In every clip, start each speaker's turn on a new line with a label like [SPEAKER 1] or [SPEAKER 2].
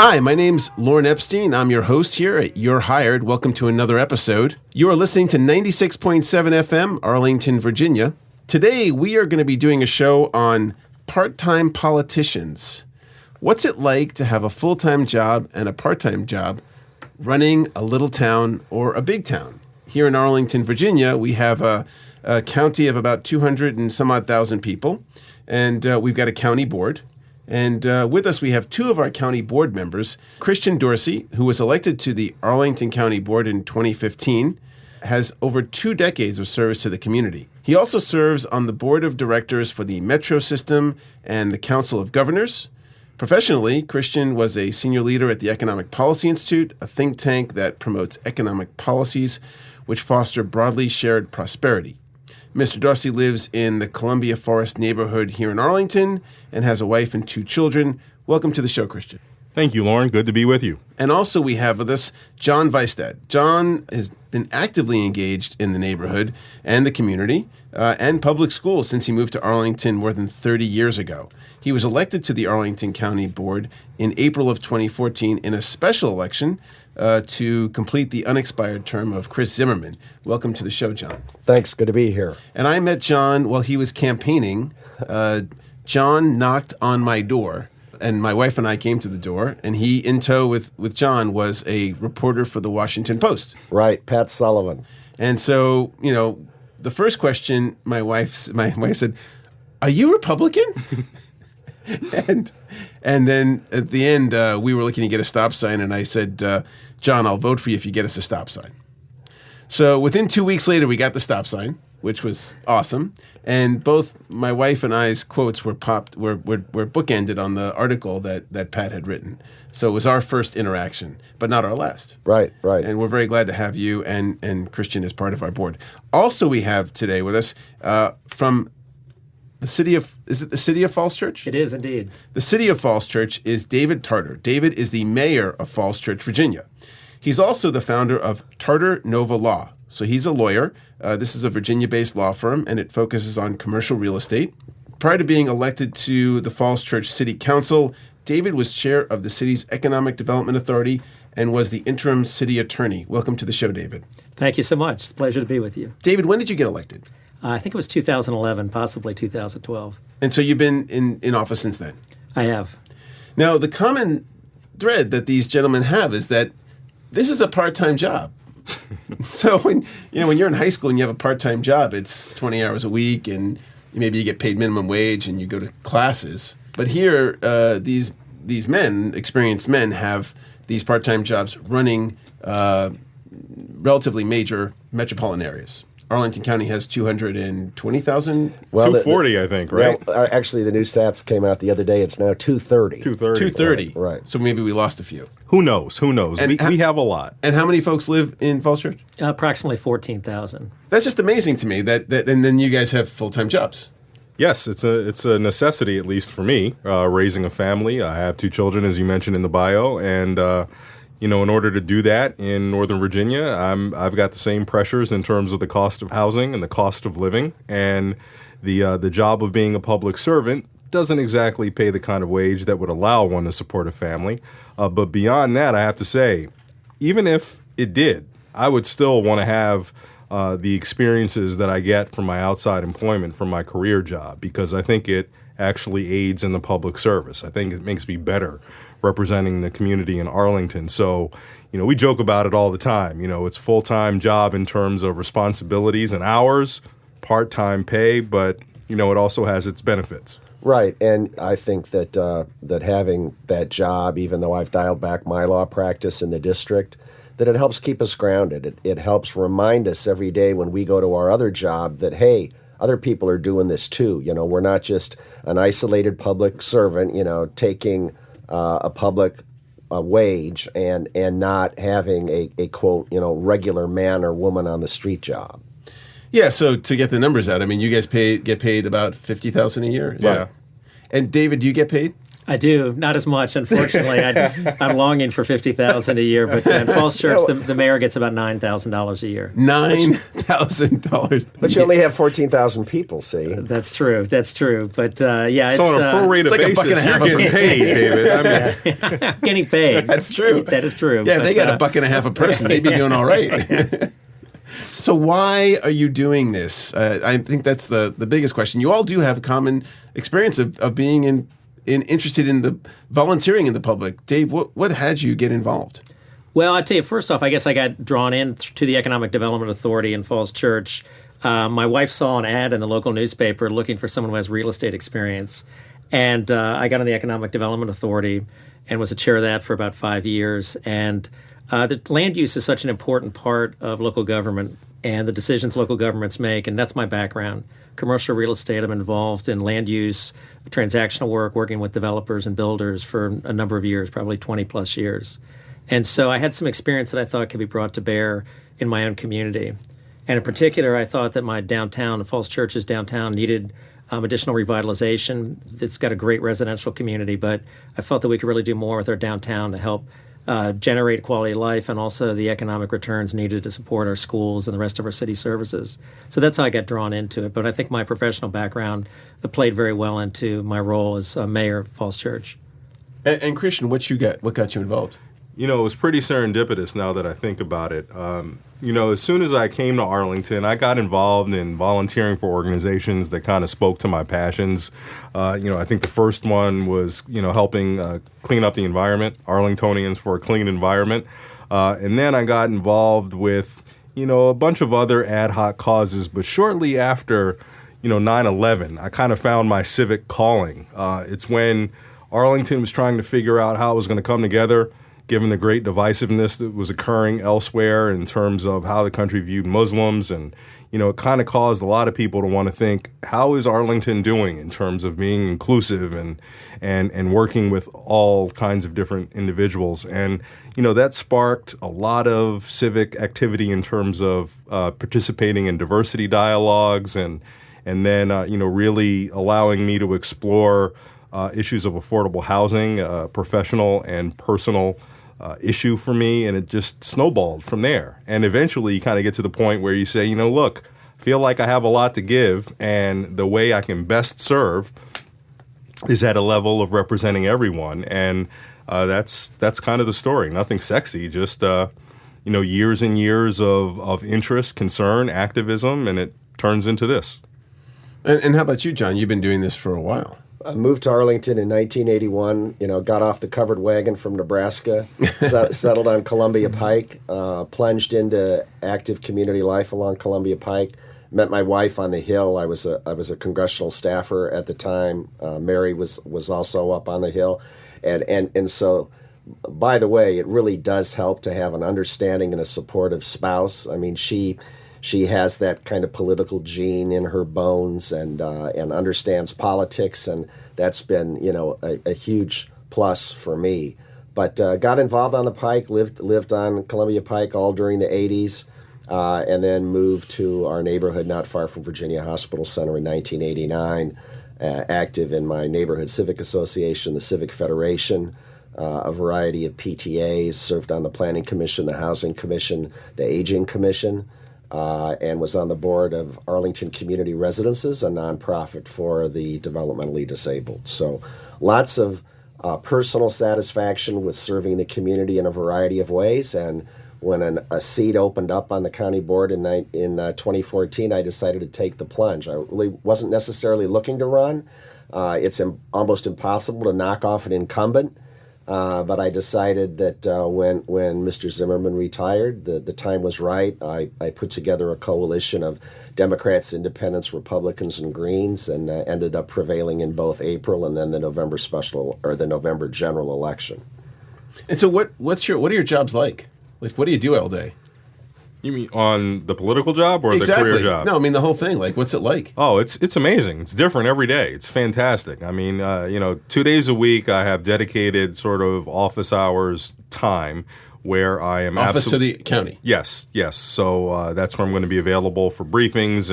[SPEAKER 1] Hi, my name's Lorne Epstein. I'm your host here at You're Hired. Welcome to another episode. You are listening to 96.7 FM, Arlington, Virginia. Today, we are going to be doing a show on part-time politicians. What's it like to have a full-time job and a part-time job running a little town or a big town? Here in Arlington, Virginia, we have a county of about 200 and some odd thousand people, and we've got a county board. And with us, we have two of our county board members. Christian Dorsey, who was elected to the Arlington County Board in 2015, has over 2 decades of service to the community. He also serves on the board of directors for the Metro System and the Council of Governors. Professionally, Christian was a senior leader at the Economic Policy Institute, a think tank that promotes economic policies which foster broadly shared prosperity. Mr. Dorsey lives in the Columbia Forest neighborhood here in Arlington and has a wife and 2 children. Welcome to the show, Christian.
[SPEAKER 2] Thank you, Lauren. Good to be with you.
[SPEAKER 1] And also we have with us John Vihstadt. John has been actively engaged in the neighborhood and the community and public schools since he moved to Arlington more than 30 years ago. He was elected to the Arlington County Board in April of 2014 in a special election to complete the unexpired term of Chris Zimmerman. Welcome to the show, John.
[SPEAKER 3] Thanks. Good to be here.
[SPEAKER 1] And I met John while he was campaigning. John knocked on my door, and my wife and I came to the door, and he, in tow with John, was a reporter for the Washington Post.
[SPEAKER 3] Right, Pat Sullivan.
[SPEAKER 1] And so, you know, the first question my wife said, "Are you Republican?" and then at the end, we were looking to get a stop sign, and I said, "John, I'll vote for you if you get us a stop sign." So within 2 weeks later, we got the stop sign, which was awesome. And both my wife and I's quotes were bookended on the article that Pat had written. So it was our first interaction, but not our last.
[SPEAKER 3] Right.
[SPEAKER 1] And we're very glad to have you and Christian as part of our board. Also, we have today with us from the city of, is it the city of Falls Church?
[SPEAKER 4] It is indeed.
[SPEAKER 1] The city of Falls Church is David Tarter. David is the mayor of Falls Church, Virginia. He's also the founder of Tarter NoVa Law. So he's a lawyer. This is a Virginia-based law firm, and it focuses on commercial real estate. Prior to being elected to the Falls Church City Council, David was chair of the city's Economic Development Authority and was the interim city attorney. Welcome to the show, David.
[SPEAKER 4] Thank you so much. It's a pleasure to be with you.
[SPEAKER 1] David, when did you get elected?
[SPEAKER 4] I think it was 2011, possibly 2012.
[SPEAKER 1] And so you've been in office since then?
[SPEAKER 4] I have.
[SPEAKER 1] Now, the common thread that these gentlemen have is that this is a part-time job. So when you're in high school and you have a part-time job, it's 20 hours a week, and maybe you get paid minimum wage and you go to classes. But here, these men, experienced men, have these part-time jobs running relatively major metropolitan areas. Arlington County has 220,000?
[SPEAKER 3] Well,
[SPEAKER 2] 240, I think, right?
[SPEAKER 3] Well, actually, the new stats came out the other day. It's now 230.
[SPEAKER 1] 230.
[SPEAKER 3] Right.
[SPEAKER 1] So maybe we lost a few.
[SPEAKER 2] Who knows?
[SPEAKER 1] And
[SPEAKER 2] we have a lot.
[SPEAKER 1] And how many folks live in Falls Church?
[SPEAKER 4] Approximately 14,000.
[SPEAKER 1] That's just amazing to me that and then you guys have full-time jobs.
[SPEAKER 2] Yes, it's a necessity, at least for me, raising a family. I have 2 children, as you mentioned in the bio, and in order to do that in Northern Virginia, I've got the same pressures in terms of the cost of housing and the cost of living, and the job of being a public servant doesn't exactly pay the kind of wage that would allow one to support a family. But beyond that, I have to say, even if it did, I would still want to have the experiences that I get from my outside employment, from my career job, because I think it actually aids in the public service. I think it makes me better representing the community in Arlington. So, we joke about it all the time. It's a full-time job in terms of responsibilities and hours, part-time pay, but, it also has its benefits.
[SPEAKER 3] Right, and I think that that having that job, even though I've dialed back my law practice in the district, that it helps keep us grounded. It helps remind us every day when we go to our other job that, hey, other people are doing this too. We're not just an isolated public servant, taking a public wage and not having a quote, regular man or woman on the street job.
[SPEAKER 1] Yeah, so to get the numbers out, I mean, you guys get paid about $50,000 a year?
[SPEAKER 2] Yeah.
[SPEAKER 1] And David, do you get paid?
[SPEAKER 4] I do, not as much, unfortunately. I'm longing for $50,000 a year, but in Falls Church, the mayor gets about $9,000 a year.
[SPEAKER 1] $9,000.
[SPEAKER 3] But you only have 14,000 people, see?
[SPEAKER 4] That's true. But yeah,
[SPEAKER 2] So on a prorated
[SPEAKER 1] like
[SPEAKER 2] basis, you're getting paid, David. I mean,
[SPEAKER 4] I'm getting paid.
[SPEAKER 1] That's true.
[SPEAKER 4] That is true.
[SPEAKER 1] Yeah, if they got $1.50 a person, they'd be doing all right. So why are you doing this? I think that's the biggest question. You all do have a common experience of being interested in the volunteering in the public. Dave, what had you get involved?
[SPEAKER 4] Well, I'll tell you, first off, I guess I got drawn in to the Economic Development Authority in Falls Church. My wife saw an ad in the local newspaper looking for someone who has real estate experience. And I got on the Economic Development Authority and was a chair of that for about 5 years. And the land use is such an important part of local government and the decisions local governments make, and that's my background. Commercial real estate, I'm involved in land use, transactional work, working with developers and builders for a number of years, probably 20 plus years. And so I had some experience that I thought could be brought to bear in my own community. And in particular, I thought that my downtown, Falls Church's downtown, needed additional revitalization. It's got a great residential community, but I felt that we could really do more with our downtown to help generate quality of life and also the economic returns needed to support our schools and the rest of our city services. So that's how I got drawn into it. But I think my professional background played very well into my role as mayor of Falls Church.
[SPEAKER 1] And Christian, what got you involved?
[SPEAKER 2] You know, it was pretty serendipitous now that I think about it. You know, as soon as I came to Arlington, I got involved in volunteering for organizations that kind of spoke to my passions. You know, I think the first one was, helping clean up the environment, Arlingtonians for a Clean Environment. And then I got involved with, a bunch of other ad hoc causes. But shortly after, 9/11, I kind of found my civic calling. It's when Arlington was trying to figure out how it was going to come together, given the great divisiveness that was occurring elsewhere in terms of how the country viewed Muslims. And, it kind of caused a lot of people to want to think, how is Arlington doing in terms of being inclusive and working with all kinds of different individuals? And, that sparked a lot of civic activity in terms of participating in diversity dialogues and then, really allowing me to explore issues of affordable housing, professional and personal issue for me, and it just snowballed from there. And eventually you kind of get to the point where you say, look, I feel like I have a lot to give, and the way I can best serve is at a level of representing everyone. And that's kind of the story. Nothing sexy, just years and years of interest, concern, activism, and it turns into this.
[SPEAKER 1] And how about you, John? You've been doing this for a while.
[SPEAKER 3] I moved to Arlington in 1981, got off the covered wagon from Nebraska, settled on Columbia Pike, plunged into active community life along Columbia Pike, met my wife on the Hill. I was a congressional staffer at the time. Mary was also up on the Hill. And so, by the way, it really does help to have an understanding and a supportive spouse. I mean, she has that kind of political gene in her bones and understands politics, and that's been a huge plus for me. But got involved on the Pike, lived on Columbia Pike all during the 80s, and then moved to our neighborhood not far from Virginia Hospital Center in 1989, active in my neighborhood civic association, the Civic Federation, a variety of PTAs, served on the Planning Commission, the Housing Commission, the Aging Commission, and was on the board of Arlington Community Residences, a nonprofit for the developmentally disabled. So lots of personal satisfaction with serving the community in a variety of ways. And when a seat opened up on the county board in 2014, I decided to take the plunge. I really wasn't necessarily looking to run. It's almost impossible to knock off an incumbent. But I decided that when Mr. Zimmerman retired, the time was right. I put together a coalition of Democrats, Independents, Republicans, and Greens, and ended up prevailing in both April and then the November general election.
[SPEAKER 1] And so, what are your jobs like? Like, what do you do all day?
[SPEAKER 2] You mean on the political job or
[SPEAKER 1] Exactly.
[SPEAKER 2] the career job?
[SPEAKER 1] No, I mean the whole thing. Like, what's it like?
[SPEAKER 2] Oh, it's amazing. It's different every day. It's fantastic. I mean, 2 days a week I have dedicated sort of office hours time where I am
[SPEAKER 1] Office to the county.
[SPEAKER 2] Yes. So that's where I'm going to be available for briefings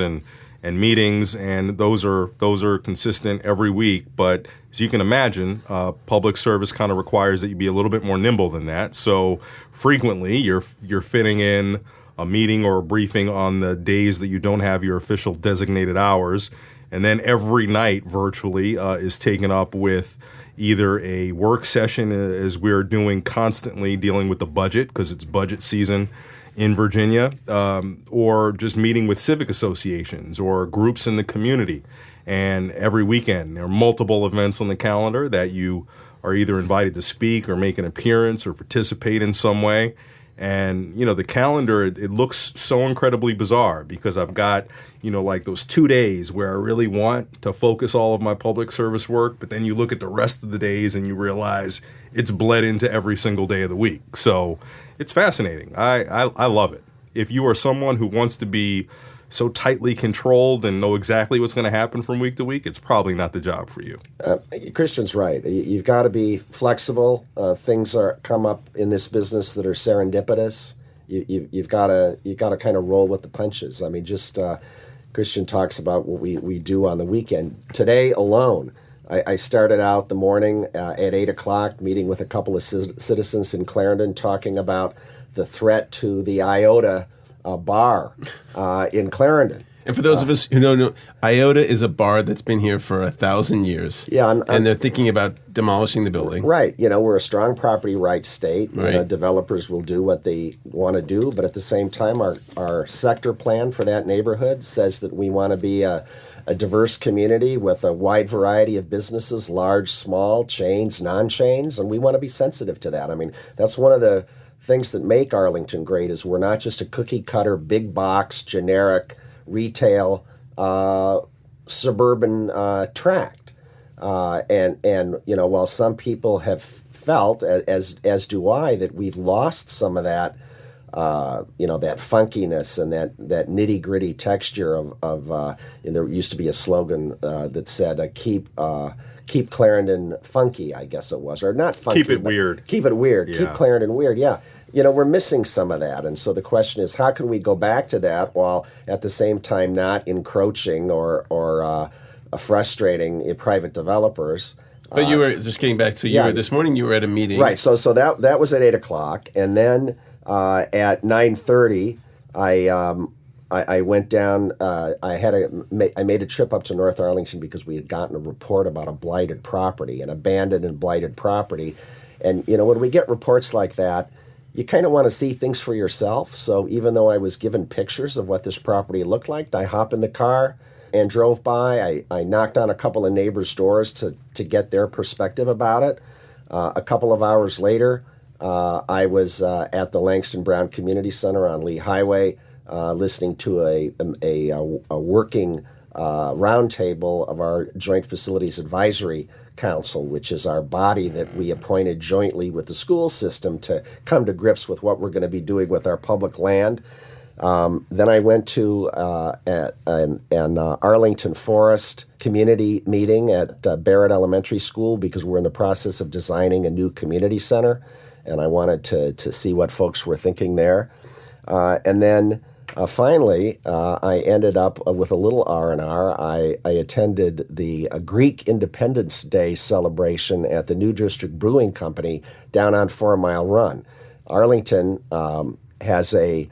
[SPEAKER 2] and meetings, and those are consistent every week. But as you can imagine, public service kind of requires that you be a little bit more nimble than that. So frequently, you're fitting in a meeting or a briefing on the days that you don't have your official designated hours, and then every night virtually is taken up with either a work session, as we're doing constantly dealing with the budget because it's budget season in Virginia, or just meeting with civic associations or groups in the community. And every weekend, there are multiple events on the calendar that you are either invited to speak or make an appearance or participate in some way. And, the calendar, it looks so incredibly bizarre because I've got, like those 2 days where I really want to focus all of my public service work, but then you look at the rest of the days and you realize it's bled into every single day of the week. So it's fascinating. I love it. If you are someone who wants to be so tightly controlled and know exactly what's going to happen from week to week, it's probably not the job for you.
[SPEAKER 3] Christian's right. You've got to be flexible. Things come up in this business that are serendipitous. You've got to kind of roll with the punches. I mean, just Christian talks about what we do on the weekend. Today alone, I started out the morning at 8 o'clock meeting with a couple of citizens in Clarendon talking about the threat to the IOTA bar in Clarendon.
[SPEAKER 1] And for those of us who don't know, IOTA is a bar that's been here for 1,000 years.
[SPEAKER 3] Yeah,
[SPEAKER 1] and they're thinking about demolishing the building.
[SPEAKER 3] Right. We're a strong property rights state.
[SPEAKER 1] Right.
[SPEAKER 3] Developers will do what they want to do, but at the same time, our sector plan for that neighborhood says that we want to be a diverse community with a wide variety of businesses, large, small, chains, non-chains, and we want to be sensitive to that. I mean, that's one of the things that make Arlington great is we're not just a cookie-cutter, big box, generic, retail, suburban tract. And while some people have felt, as do I, that we've lost some of that, that funkiness and that nitty-gritty texture of and there used to be a slogan that said, keep Clarendon funky, I guess it was, or not funky.
[SPEAKER 2] Keep it weird.
[SPEAKER 3] Keep it weird.
[SPEAKER 2] Yeah.
[SPEAKER 3] Keep Clarendon weird, yeah. We're missing some of that. And so the question is, how can we go back to that while at the same time not encroaching or frustrating private developers?
[SPEAKER 1] But you were, just getting back to, this morning you were at a meeting.
[SPEAKER 3] Right, so that was at 8 o'clock. And then at 9:30, I went down. I made a trip up to North Arlington because we had gotten a report about a blighted property, an abandoned and blighted property. And when we get reports like that, you kind of want to see things for yourself. So even though I was given pictures of what this property looked like, I hopped in the car and drove by. I knocked on a couple of neighbors' doors to get their perspective about it. A couple of hours later, I was at the Langston Brown Community Center on Lee Highway, listening to a working roundtable of our Joint Facilities Advisory Council, which is our body that we appointed jointly with the school system to come to grips with what we're going to be doing with our public land. Then I went to an Arlington Forest community meeting at Barrett Elementary School because we're in the process of designing a new community center, and I wanted to see what folks were thinking there. And then finally, I ended up with a little R&R. I attended the Greek Independence Day celebration at the New District Brewing Company down on 4 Mile Run. Arlington has a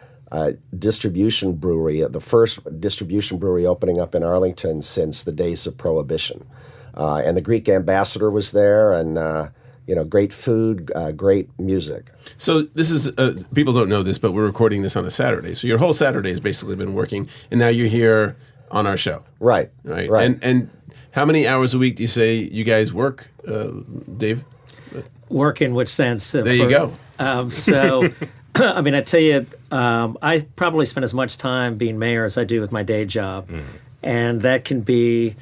[SPEAKER 3] distribution brewery, the first distribution brewery opening up in Arlington since the days of Prohibition. And the Greek ambassador was there, and great food, great music.
[SPEAKER 1] So this is, people don't know this, but we're recording this on a Saturday. So your whole Saturday has basically been working, and now you're here on our show.
[SPEAKER 3] Right.
[SPEAKER 1] And how many hours a week do you say you guys work, Dave?
[SPEAKER 4] Work in which sense?
[SPEAKER 1] There you go.
[SPEAKER 4] I mean, I tell you, I probably spend as much time being mayor as I do with my day job. Mm. And that can be,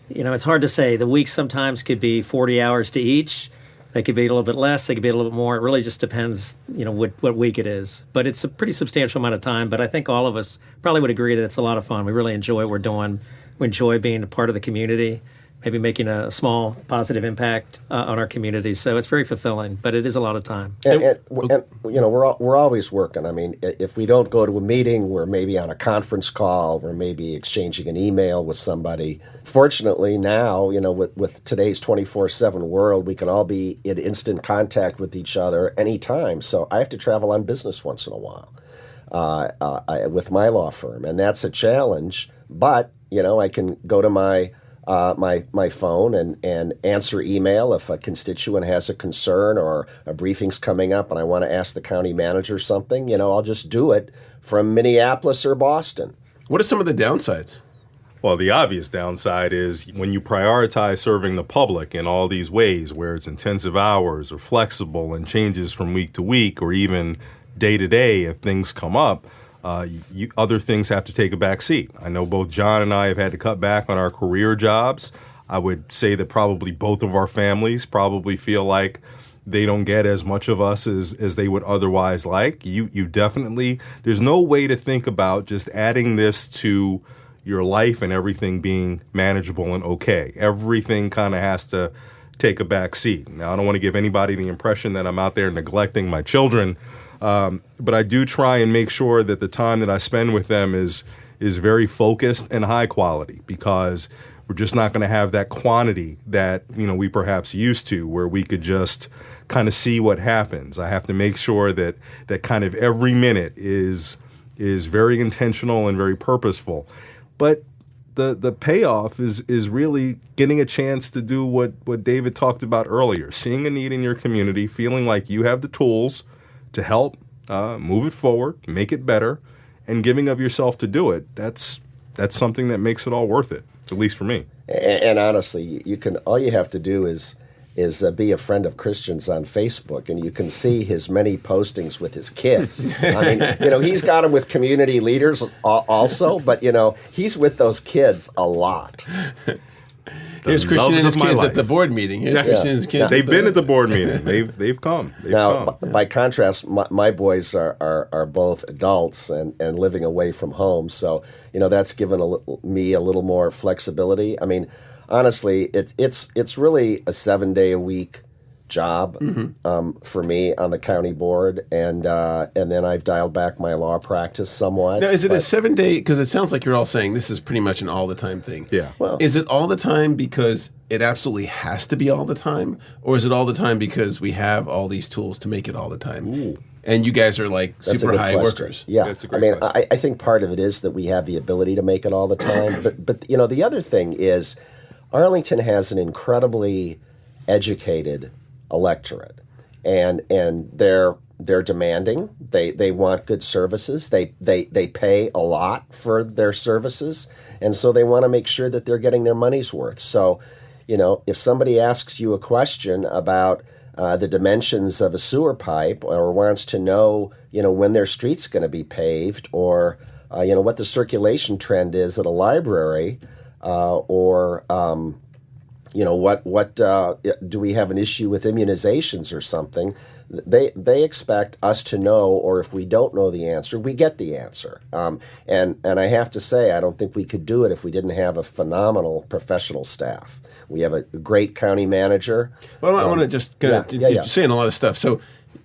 [SPEAKER 4] it's hard to say. The week sometimes could be 40 hours to each. They could be a little bit less. They could be a little bit more. It really just depends, what week it is. But it's a pretty substantial amount of time. But I think all of us probably would agree that it's a lot of fun. We really enjoy what we're doing. We enjoy being a part of the community. maybe making a small positive impact on our community. So it's very fulfilling, but it is a lot of time.
[SPEAKER 3] And we're always working. I mean, if we don't go to a meeting, we're maybe on a conference call, we're maybe exchanging an email with somebody. Fortunately, now, with today's 24/7 world, we can all be in instant contact with each other anytime. So I have to travel on business once in a while with my law firm, and that's a challenge. But I can go to my phone and answer email if a constituent has a concern or a briefing's coming up and I want to ask the county manager something. I'll just do it from Minneapolis or Boston.
[SPEAKER 1] What are some of the downsides?
[SPEAKER 2] Well, the obvious downside is when you prioritize serving the public in all these ways, where it's intensive hours or flexible and changes from week to week or even day to day if things come up, other things have to take a back seat. I know both John and I have had to cut back on our career jobs. I would say that probably both of our families probably feel like they don't get as much of us as they would otherwise like. You definitely, there's no way to think about just adding this to your life and everything being manageable and okay. Everything kind of has to take a back seat. Now, I don't want to give anybody the impression that I'm out there neglecting my children, but I do try and make sure that the time that I spend with them is very focused and high quality, because we're just not going to have that quantity that we perhaps used to, where we could just kind of see what happens. I have to make sure that kind of every minute is very intentional and very purposeful. But the payoff is really getting a chance to do what David talked about earlier, seeing a need in your community, feeling like you have the tools to help move it forward, make it better, and giving of yourself to do it. That's something that makes it all worth it, at least for me.
[SPEAKER 3] And honestly, all you have to do is be a friend of Christian's on Facebook, and you can see his many postings with his kids. I mean, he's got them with community leaders also, but he's with those kids a lot.
[SPEAKER 1] Here's Christian and his kids at the board meeting. Here's Christian and his kids.
[SPEAKER 2] They've been at the board meeting. They've come.
[SPEAKER 3] By contrast, my boys are both adults and living away from home, so that's given me a little more flexibility. I mean, honestly, it's really a 7-day-a-week job for me on the county board, and then I've dialed back my law practice somewhat.
[SPEAKER 1] Now, is it a 7-day? Because it sounds like you're all saying this is pretty much an all-the-time thing.
[SPEAKER 2] Yeah.
[SPEAKER 3] Well,
[SPEAKER 1] is it all the time because it absolutely has to be all the time, or is it all the time because we have all ththese tools to make it all the time?
[SPEAKER 3] Ooh.
[SPEAKER 1] And you guys are like
[SPEAKER 3] That's
[SPEAKER 1] super high
[SPEAKER 3] question.
[SPEAKER 1] workers.
[SPEAKER 3] Yeah,
[SPEAKER 2] That's a great question.
[SPEAKER 3] I think part of it is that we have the ability to make it all the time, but the other thing is Arlington has an incredibly educated electorate, and they're demanding. They want good services. They pay a lot for their services, and so they want to make sure that they're getting their money's worth. So, if somebody asks you a question about the dimensions of a sewer pipe, or wants to know, when their street's going to be paved, or what the circulation trend is at a library, or what do we have an issue with immunizations or something? They expect us to know, or if we don't know the answer, we get the answer. And I have to say, I don't think we could do it if we didn't have a phenomenal professional staff. We have a great county manager.
[SPEAKER 1] Well, I want to just you're saying a lot of stuff. So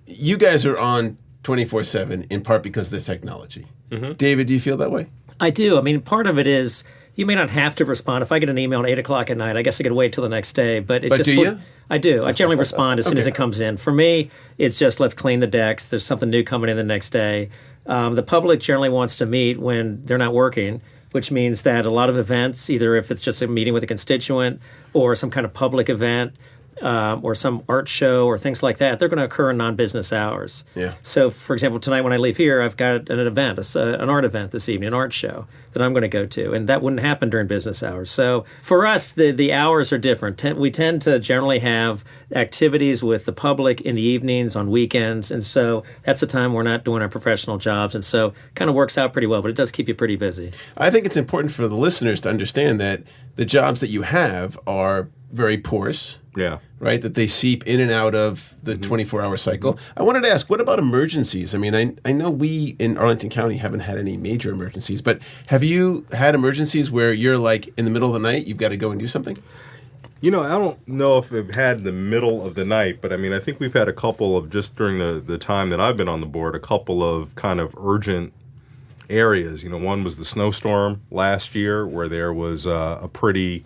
[SPEAKER 1] you guys are on 24/7 in part because of the technology. Mm-hmm. David, do you feel that way?
[SPEAKER 4] I do. I mean, part of it is you may not have to respond. If I get an email at 8 o'clock at night, I guess I could wait till the next day. But
[SPEAKER 1] do you?
[SPEAKER 4] I do. I generally respond as soon as it comes in. For me, it's just let's clean the decks. There's something new coming in the next day. The public generally wants to meet when they're not working, which means that a lot of events, either if it's just a meeting with a constituent or some kind of public event, or some art show or things like that, they're going to occur in non-business hours.
[SPEAKER 1] Yeah.
[SPEAKER 4] So, for example, tonight when I leave here, I've got an event, an art event this evening, an art show that I'm going to go to, and that wouldn't happen during business hours. So for us, the hours are different. We tend to generally have activities with the public in the evenings, on weekends, and so that's the time we're not doing our professional jobs, and so it kind of works out pretty well, but it does keep you pretty busy.
[SPEAKER 1] I think it's important for the listeners to understand that the jobs that you have are very porous.
[SPEAKER 2] Yeah.
[SPEAKER 1] Right? That they seep in and out of the 24-hour cycle. I wanted to ask, what about emergencies? I mean, I know we in Arlington County haven't had any major emergencies, but have you had emergencies where you're like in the middle of the night, you've got to go and do something?
[SPEAKER 2] I don't know if it had the middle of the night, but I think we've had a couple of, just during the time that I've been on the board, a couple of kind of urgent areas. One was the snowstorm last year, where there was a pretty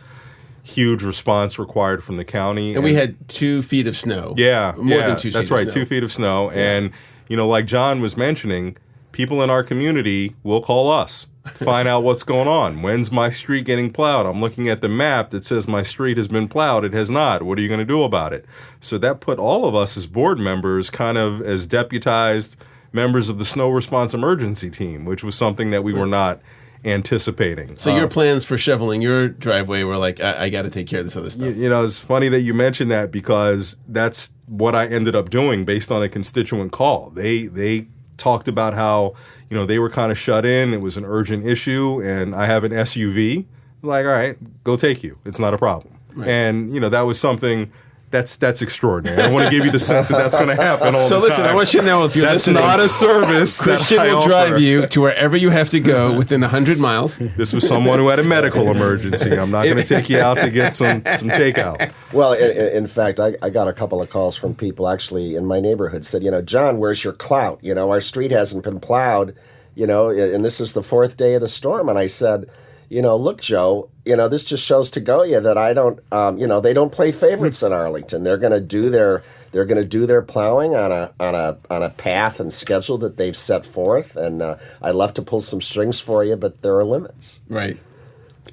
[SPEAKER 2] huge response required from the county.
[SPEAKER 1] And we had 2 feet of snow.
[SPEAKER 2] Yeah.
[SPEAKER 1] More than 2 feet
[SPEAKER 2] That's
[SPEAKER 1] of
[SPEAKER 2] right,
[SPEAKER 1] snow.
[SPEAKER 2] 2 feet of snow.
[SPEAKER 1] Yeah.
[SPEAKER 2] And, like John was mentioning, people in our community will call us, find out what's going on. When's my street getting plowed? I'm looking at the map that says my street has been plowed. It has not. What are you going to do about it? So that put all of us as board members kind of as deputized members of the snow response emergency team, which was something that we were not anticipating.
[SPEAKER 1] So your plans for shoveling your driveway were like, I got to take care of this other stuff.
[SPEAKER 2] It's funny that you mentioned that, because that's what I ended up doing based on a constituent call. They talked about how, they were kind of shut in. It was an urgent issue, and I have an SUV. Like, all right, go take you. It's not a problem. Right. And, that was something that's extraordinary. I don't want to give you the sense that that's going to happen all the time.
[SPEAKER 1] So listen, I want you to know, if you're
[SPEAKER 2] that's
[SPEAKER 1] listening,
[SPEAKER 2] not a service
[SPEAKER 1] Christian
[SPEAKER 2] that I
[SPEAKER 1] will
[SPEAKER 2] offer.
[SPEAKER 1] drive you to wherever you have to go within 100 miles.
[SPEAKER 2] This was someone who had a medical emergency. I'm not going to take you out to get some takeout.
[SPEAKER 3] Well, in fact, I got a couple of calls from people actually in my neighborhood said, John, where's your clout? Our street hasn't been plowed, and this is the 4th day of the storm. And I said, look, Joe, this just shows to Goya that I don't, they don't play favorites in Arlington. They're going to do their plowing on a path and schedule that they've set forth. And I'd love to pull some strings for you, but there are limits.
[SPEAKER 1] Right.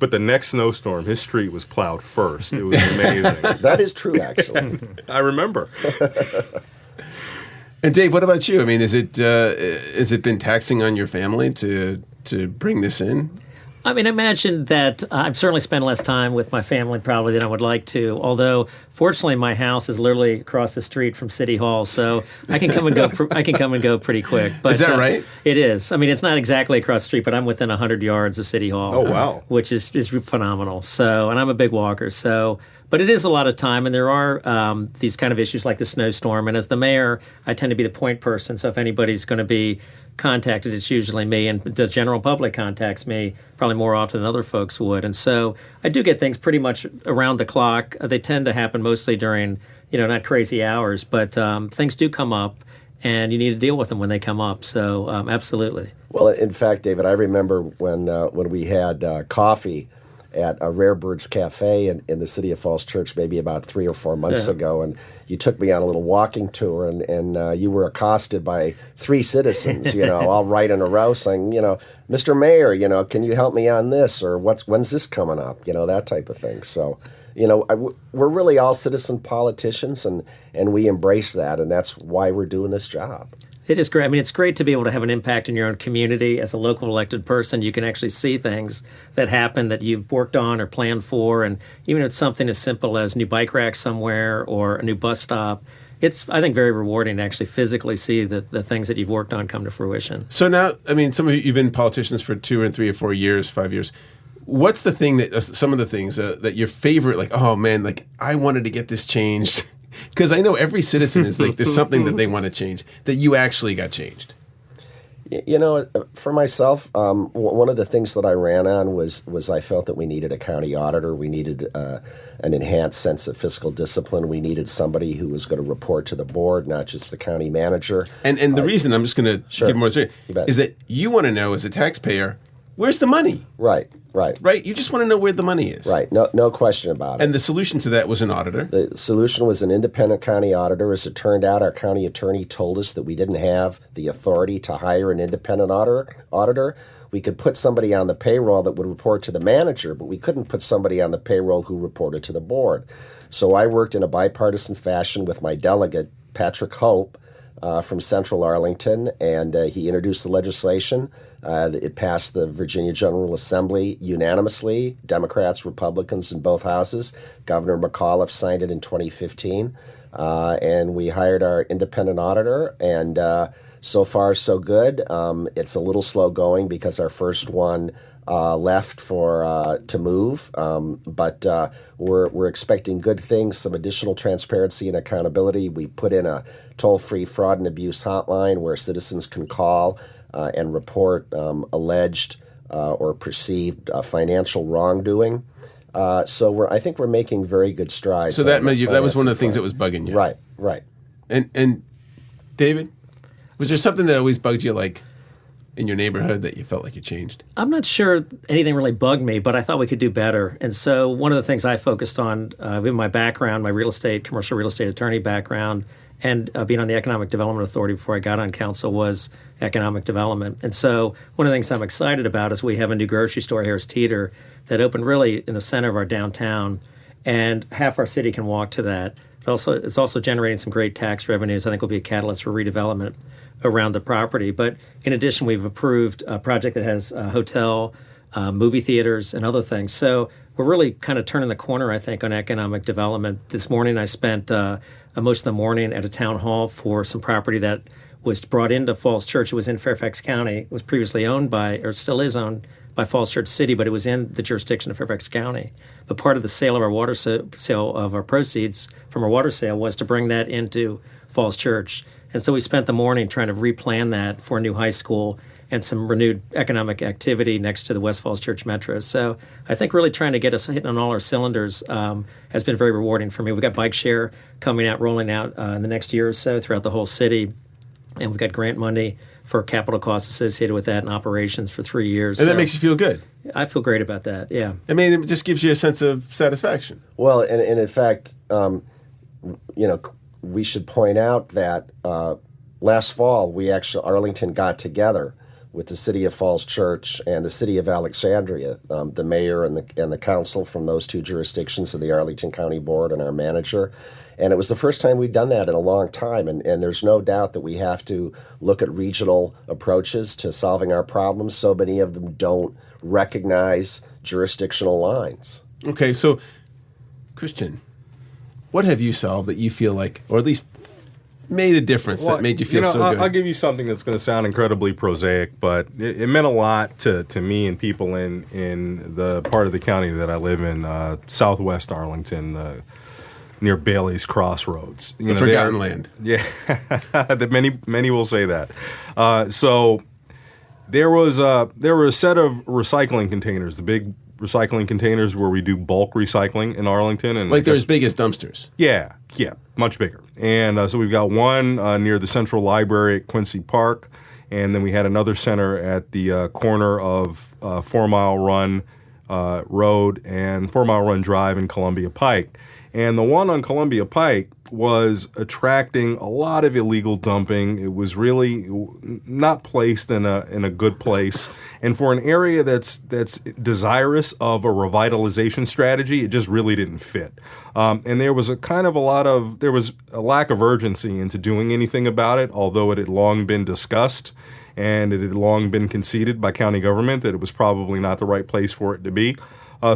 [SPEAKER 2] But the next snowstorm, his street was plowed first. It was amazing.
[SPEAKER 3] That is true, actually.
[SPEAKER 2] I remember.
[SPEAKER 1] And Dave, what about you? Has it been taxing on your family to bring this in?
[SPEAKER 4] I imagine that I've certainly spent less time with my family probably than I would like to, although fortunately my house is literally across the street from City Hall, so I can come and go pretty quick. But,
[SPEAKER 1] is that right?
[SPEAKER 4] It is. It's not exactly across the street, but I'm within 100 yards of City Hall.
[SPEAKER 2] Oh, wow.
[SPEAKER 4] Which is phenomenal. So, and I'm a big walker, so... But it is a lot of time, and there are these kind of issues like the snowstorm. And as the mayor, I tend to be the point person. So if anybody's going to be contacted, it's usually me. And the general public contacts me probably more often than other folks would. And so I do get things pretty much around the clock. They tend to happen mostly during, not crazy hours, but things do come up. And you need to deal with them when they come up. So absolutely.
[SPEAKER 3] Well, in fact, David, I remember when we had coffee at a Rare Birds Cafe in the city of Falls Church maybe about 3 or 4 months ago, and you took me on a little walking tour, and you were accosted by 3 citizens, all right in a row, saying, Mr. Mayor, can you help me on this, or when's this coming up, that type of thing. So, we're really all citizen politicians, and we embrace that, and that's why we're doing this job.
[SPEAKER 4] It is great. It's great to be able to have an impact in your own community. As a local elected person, you can actually see things that happen that you've worked on or planned for. And even if it's something as simple as a new bike rack somewhere or a new bus stop, it's, I think, very rewarding to actually physically see the things that you've worked on come to fruition.
[SPEAKER 1] So now, some of you've been politicians for 2 and 3 or 4 years, 5 years. What's the thing some of the things that your favorite, like, oh man, like I wanted to get this changed? Because I know every citizen is like, there's something that they want to change that you actually got changed.
[SPEAKER 3] For myself, one of the things that I ran on was I felt that we needed a county auditor. We needed an enhanced sense of fiscal discipline. We needed somebody who was going to report to the board, not just the county manager.
[SPEAKER 1] And the reason I'm just going to give more is that you want to know as a taxpayer, where's the money?
[SPEAKER 3] Right.
[SPEAKER 1] You just want to know where the money is.
[SPEAKER 3] Right. No question about it.
[SPEAKER 1] And the solution to that was an auditor.
[SPEAKER 3] The solution was an independent county auditor. As it turned out, our county attorney told us that we didn't have the authority to hire an independent auditor. We could put somebody on the payroll that would report to the manager, but we couldn't put somebody on the payroll who reported to the board. So I worked in a bipartisan fashion with my delegate, Patrick Hope, from Central Arlington, and he introduced the legislation. It passed the Virginia General Assembly unanimously, Democrats, Republicans in both houses. Governor McAuliffe signed it in 2015, and we hired our independent auditor, and so far so good. It's a little slow going because our first one left to move, but we're expecting good things, some additional transparency and accountability. We put in a toll-free fraud and abuse hotline where citizens can call and report alleged or perceived financial wrongdoing. So I think we're making very good strides.
[SPEAKER 1] So that was one of the things that was bugging you.
[SPEAKER 3] Right.
[SPEAKER 1] And David, was there something that always bugged you, like in your neighborhood, that you felt like you changed?
[SPEAKER 4] I'm not sure anything really bugged me, but I thought we could do better. And so one of the things I focused on, in my background, my commercial real estate attorney background, and being on the Economic Development Authority before I got on council, was economic development. And so one of the things I'm excited about is we have a new grocery store, Harris Teeter, that opened really in the center of our downtown, and half our city can walk to that. It's also generating some great tax revenues. I think will be a catalyst for redevelopment around the property. But in addition, we've approved a project that has a hotel, movie theaters, and other things. So we're really kind of turning the corner, I think, on economic development. This morning I spent most of the morning at a town hall for some property that was brought into Falls Church. It was in Fairfax County. It was previously owned by, or still is owned by, Falls Church City, but it was in the jurisdiction of Fairfax County. But part of the sale of our sale of our proceeds from our water sale was to bring that into Falls Church. And so we spent the morning trying to replan that for a new high school and some renewed economic activity next to the West Falls Church Metro. So I think really trying to get us hitting on all our cylinders has been very rewarding for me. We've got bike share rolling out in the next year or so throughout the whole city. And we've got grant money for capital costs associated with that and operations for 3 years.
[SPEAKER 1] And that makes you feel good.
[SPEAKER 4] I feel great about that, yeah.
[SPEAKER 1] I mean, it just gives you a sense of satisfaction.
[SPEAKER 3] Well, and in fact, we should point out that last fall, Arlington got together with the city of Falls Church and the city of Alexandria, the mayor and the council from those two jurisdictions of the Arlington County Board and our manager. And it was the first time we'd done that in a long time. And there's no doubt that we have to look at regional approaches to solving our problems. So many of them don't recognize jurisdictional lines.
[SPEAKER 1] Okay, so, Christian, what have you solved that you feel like, or at least made a difference that made you feel so good?
[SPEAKER 2] I'll give you something that's going to sound incredibly prosaic, but it meant a lot to me and people in the part of the county that I live in, southwest Arlington, near Bailey's Crossroads.
[SPEAKER 1] The forgotten land.
[SPEAKER 2] Yeah, many will say that. So there were a set of recycling containers, the big recycling containers where we do bulk recycling in Arlington, and
[SPEAKER 1] like they're as big as dumpsters.
[SPEAKER 2] Yeah, much bigger. And so we've got one near the Central Library at Quincy Park, and then we had another center at the corner of 4 Mile Run Road and 4 Mile Run Drive in Columbia Pike. And the one on Columbia Pike was attracting a lot of illegal dumping. It was really not placed in a good place. And for an area that's desirous of a revitalization strategy, it just really didn't fit. And there was there was a lack of urgency into doing anything about it, although it had long been discussed and it had long been conceded by county government that it was probably not the right place for it to be.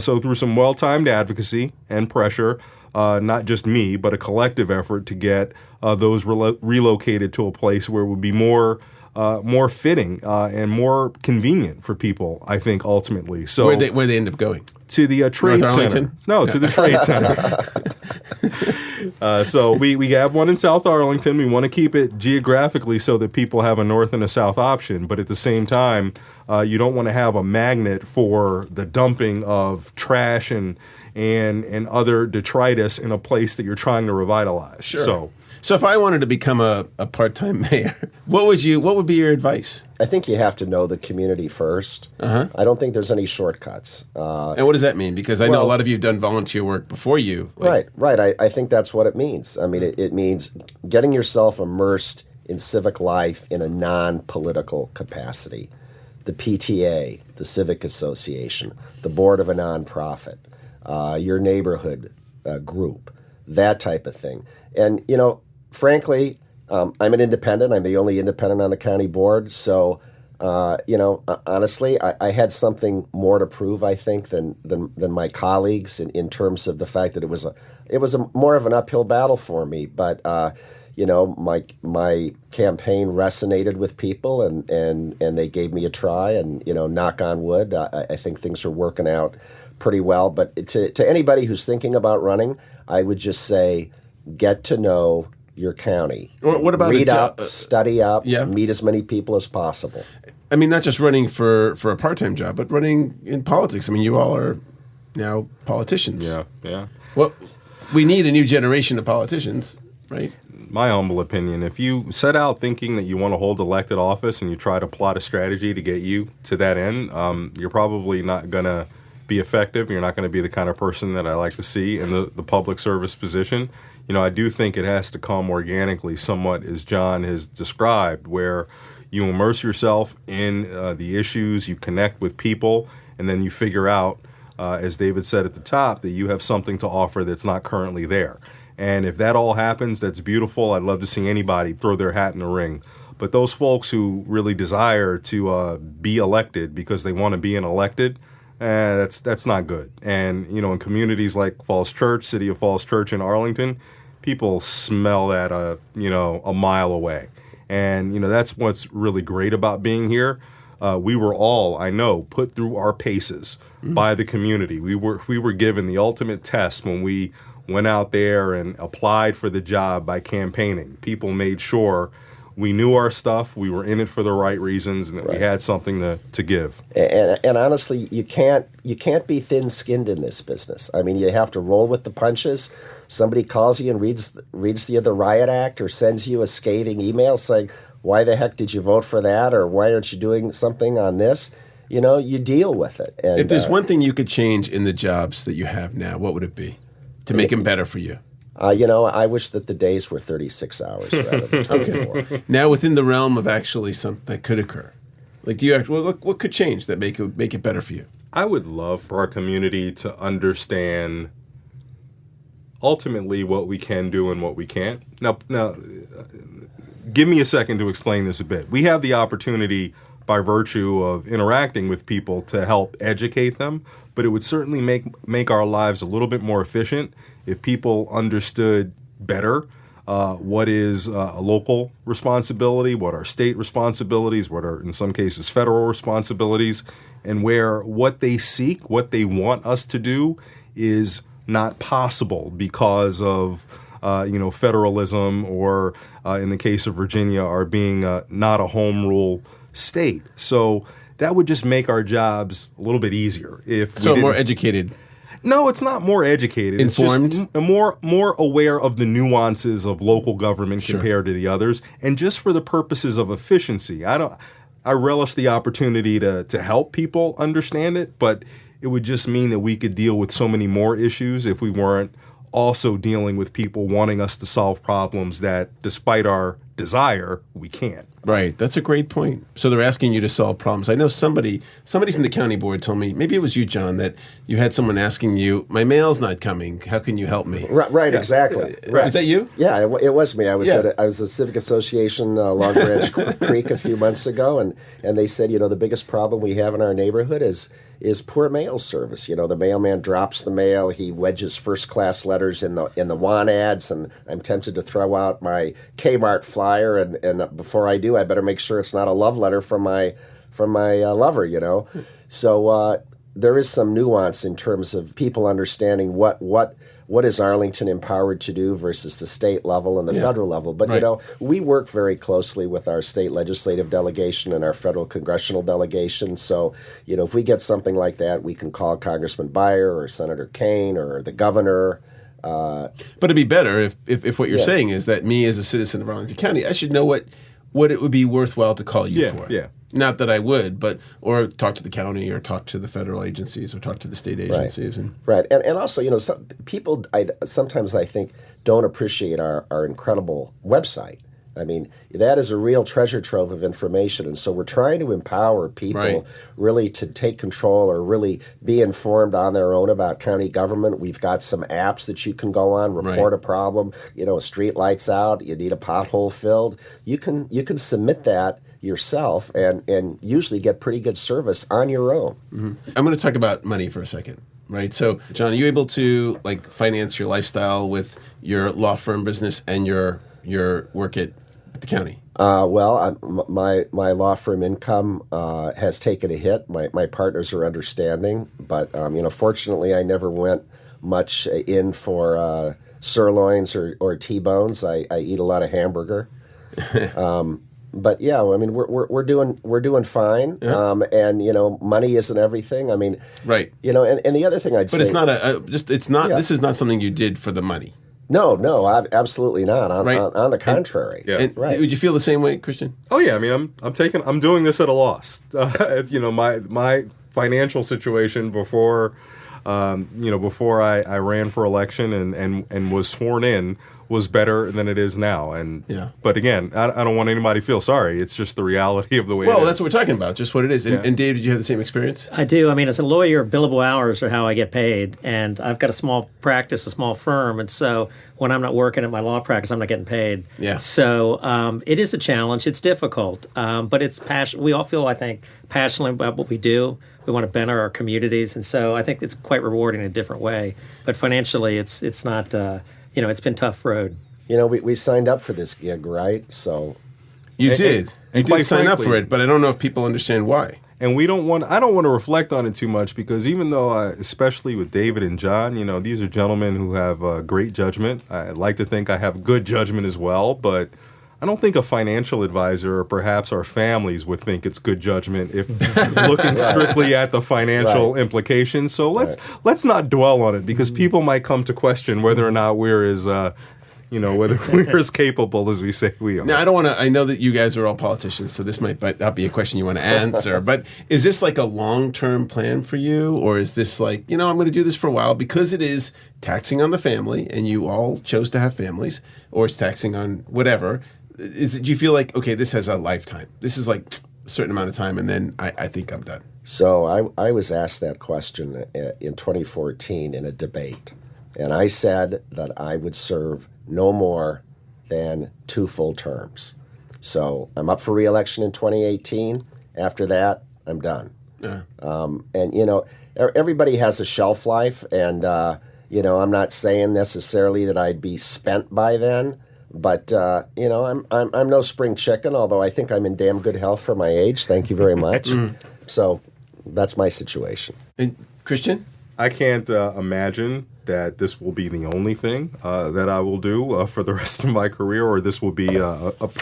[SPEAKER 2] So through some well-timed advocacy and pressure, not just me, but a collective effort to get those relocated to a place where it would be more fitting and more convenient for people, I think, ultimately. So
[SPEAKER 1] where they end up going?
[SPEAKER 2] To the trade
[SPEAKER 1] North
[SPEAKER 2] center.
[SPEAKER 1] Arlington?
[SPEAKER 2] No, to the trade center. So we have one in South Arlington. We want to keep it geographically so that people have a north and a south option. But at the same time, you don't want to have a magnet for the dumping of trash and other detritus in a place that you're trying to revitalize.
[SPEAKER 1] Sure. So if I wanted to become a part-time mayor, what would be your advice?
[SPEAKER 3] I think you have to know the community first. I don't think there's any shortcuts.
[SPEAKER 1] And what does that mean? Because I know a lot of you have done volunteer work before you.
[SPEAKER 3] Right. I think that's what it means. I mean, it means getting yourself immersed in civic life in a non-political capacity. The PTA, the Civic Association, the board of a nonprofit, your neighborhood group, that type of thing. And, frankly, I'm an independent. I'm the only independent on the county board. So, honestly, I had something more to prove, I think, than my colleagues in terms of the fact that it was more of an uphill battle for me. But, my campaign resonated with people and they gave me a try. And, knock on wood, I think things are working out pretty well. But to anybody who's thinking about running, I would just say get to know your county.
[SPEAKER 1] Or what about
[SPEAKER 3] read up, study up, meet as many people as possible.
[SPEAKER 1] I mean, not just running for a part-time job, but running in politics. I mean, you all are now politicians.
[SPEAKER 2] Yeah.
[SPEAKER 1] Well, we need a new generation of politicians, right?
[SPEAKER 2] My humble opinion, if you set out thinking that you want to hold elected office and you try to plot a strategy to get you to that end, you're probably not going to be effective. You're not going to be the kind of person that I like to see in the public service position. I do think it has to come organically, somewhat as John has described, where you immerse yourself in the issues, you connect with people, and then you figure out, as David said at the top, that you have something to offer that's not currently there. And if that all happens, that's beautiful. I'd love to see anybody throw their hat in the ring. But those folks who really desire to be elected because they want to be elected, that's not good. And, in communities like Falls Church, City of Falls Church in Arlington, people smell that, a mile away. And, that's what's really great about being here. We were all, I know, put through our paces by the community. We were given the ultimate test when we went out there and applied for the job by campaigning. People made sure we knew our stuff, we were in it for the right reasons, and that we had something to give.
[SPEAKER 3] And honestly, you can't be thin-skinned in this business. I mean, you have to roll with the punches. Somebody calls you and reads the riot act or sends you a scathing email saying, why the heck did you vote for that, or why aren't you doing something on this? You deal with it. And,
[SPEAKER 1] if there's one thing you could change in the jobs that you have now, what would it be to make them better for you?
[SPEAKER 3] I wish that the days were 36 hours rather than 24.
[SPEAKER 1] Now, within the realm of actually something that could occur, like, what could change that make it better for you?
[SPEAKER 2] I would love for our community to understand ultimately what we can do and what we can't. Now, give me a second to explain this a bit. We have the opportunity, by virtue of interacting with people, to help educate them, but it would certainly make our lives a little bit more efficient if people understood better what is a local responsibility, what are state responsibilities, what are, in some cases, federal responsibilities, and where what they seek, what they want us to do, is not possible because of federalism, or in the case of Virginia, our being not a home rule state. So that would just make our jobs a little bit easier.
[SPEAKER 1] More educated.
[SPEAKER 2] No, it's not more educated.
[SPEAKER 1] Informed?
[SPEAKER 2] It's just more aware of the nuances of local government compared to the others, and just for the purposes of efficiency. I relish the opportunity to help people understand it, but it would just mean that we could deal with so many more issues if we weren't also dealing with people wanting us to solve problems that, despite our desire, we can't.
[SPEAKER 1] Right. That's a great point. So they're asking you to solve problems. I know somebody from the county board told me, maybe it was you, John, that you had someone asking you, my mail's not coming. How can you help me?
[SPEAKER 3] Right, exactly.
[SPEAKER 1] Right. Is that you?
[SPEAKER 3] Yeah, it was me. I was at a Civic Association Long Branch Creek a few months ago, and they said, the biggest problem we have in our neighborhood is poor mail service. The mailman drops the mail, he wedges first-class letters in the want ads, and I'm tempted to throw out my Kmart flyer, and before I do, I better make sure it's not a love letter from my lover. So there is some nuance in terms of people understanding what is Arlington empowered to do versus the state level and the federal level. But, we work very closely with our state legislative delegation and our federal congressional delegation. So, if we get something like that, we can call Congressman Beyer or Senator Kane or the governor.
[SPEAKER 1] But it'd be better if what you're saying is that me as a citizen of Arlington County, I should know what it would be worthwhile to call you for.
[SPEAKER 2] Yeah.
[SPEAKER 1] Not that I would, or talk to the county, or talk to the federal agencies, or talk to the state agencies.
[SPEAKER 3] Right. And also, some people, sometimes I think, don't appreciate our incredible website. I mean, that is a real treasure trove of information. And so we're trying to empower people really to take control or really be informed on their own about county government. We've got some apps that you can go on, report a problem, a street light's out, you need a pothole filled. You can submit that yourself and usually get pretty good service on your own.
[SPEAKER 1] Mm-hmm. I'm going to talk about money for a second. Right. So, John, are you able to finance your lifestyle with your law firm business and your work at the county?
[SPEAKER 3] My law firm income has taken a hit. My partners are understanding, but fortunately, I never went much in for sirloins or T-bones. I eat a lot of hamburger. But yeah, I mean, we're doing fine.
[SPEAKER 1] Yeah.
[SPEAKER 3] And money isn't everything. I mean,
[SPEAKER 1] Right.
[SPEAKER 3] And the other thing I'd
[SPEAKER 1] But
[SPEAKER 3] say,
[SPEAKER 1] it's not it's not,
[SPEAKER 3] Yeah.
[SPEAKER 1] this is not something you did for the money.
[SPEAKER 3] no, absolutely not.
[SPEAKER 1] Right.
[SPEAKER 3] On the contrary,
[SPEAKER 2] Yeah.
[SPEAKER 1] And
[SPEAKER 3] right.
[SPEAKER 1] would you feel the same way, Christian?
[SPEAKER 2] Oh yeah, I mean, I'm doing this at a loss. My financial situation before, before I ran for election and was sworn in was better than it is now. And
[SPEAKER 1] Yeah.
[SPEAKER 2] but again, I don't want anybody to feel sorry. It's just the reality of the way.
[SPEAKER 1] Well,
[SPEAKER 2] it
[SPEAKER 1] that's
[SPEAKER 2] is.
[SPEAKER 1] what we're talking about, just what it is. And,
[SPEAKER 2] Yeah.
[SPEAKER 1] and Dave, did you have the same experience?
[SPEAKER 4] I do. I mean, as a lawyer, billable hours are how I get paid, and I've got a small practice, a small firm, and so when I'm not working at my law practice, I'm not getting paid.
[SPEAKER 1] Yeah.
[SPEAKER 4] So it is a challenge. It's difficult, but it's passion. We all feel, I think, passionate about what we do. We want to better our communities, and so I think it's quite rewarding in a different way. But financially, it's not. It's been a tough road.
[SPEAKER 3] We signed up for this gig, right? So
[SPEAKER 1] You
[SPEAKER 2] And-
[SPEAKER 1] did.
[SPEAKER 2] and
[SPEAKER 1] You
[SPEAKER 2] quite
[SPEAKER 1] did sign up
[SPEAKER 2] frankly-
[SPEAKER 1] for it, but I don't know if people understand why.
[SPEAKER 2] And I don't want to reflect on it too much because even though, especially with David and John, these are gentlemen who have great judgment. I like to think I have good judgment as well, but I don't think a financial advisor or perhaps our families would think it's good judgment if looking strictly at the financial
[SPEAKER 3] Right.
[SPEAKER 2] implications. So let's not dwell on it because people might come to question whether or not we're as whether we're as capable as we say we are.
[SPEAKER 1] Now, I don't want to. I know that you guys are all politicians, so this might not be a question you want to answer. But is this like a long-term plan for you, or is this like, I'm going to do this for a while because it is taxing on the family, and you all chose to have families, or it's taxing on whatever? Do you feel like, okay, this has a lifetime? This is like a certain amount of time, and then I think I'm done.
[SPEAKER 3] So I was asked that question in 2014 in a debate, and I said that I would serve no more than 2 full terms. So I'm up for re-election in 2018. After that, I'm done.
[SPEAKER 1] Yeah.
[SPEAKER 3] And everybody has a shelf life, and I'm not saying necessarily that I'd be spent by then. But I'm no spring chicken, although I think I'm in damn good health for my age. Thank you very much. So that's my situation.
[SPEAKER 1] And Christian?
[SPEAKER 2] I can't imagine that this will be the only thing that I will do for the rest of my career, or this will be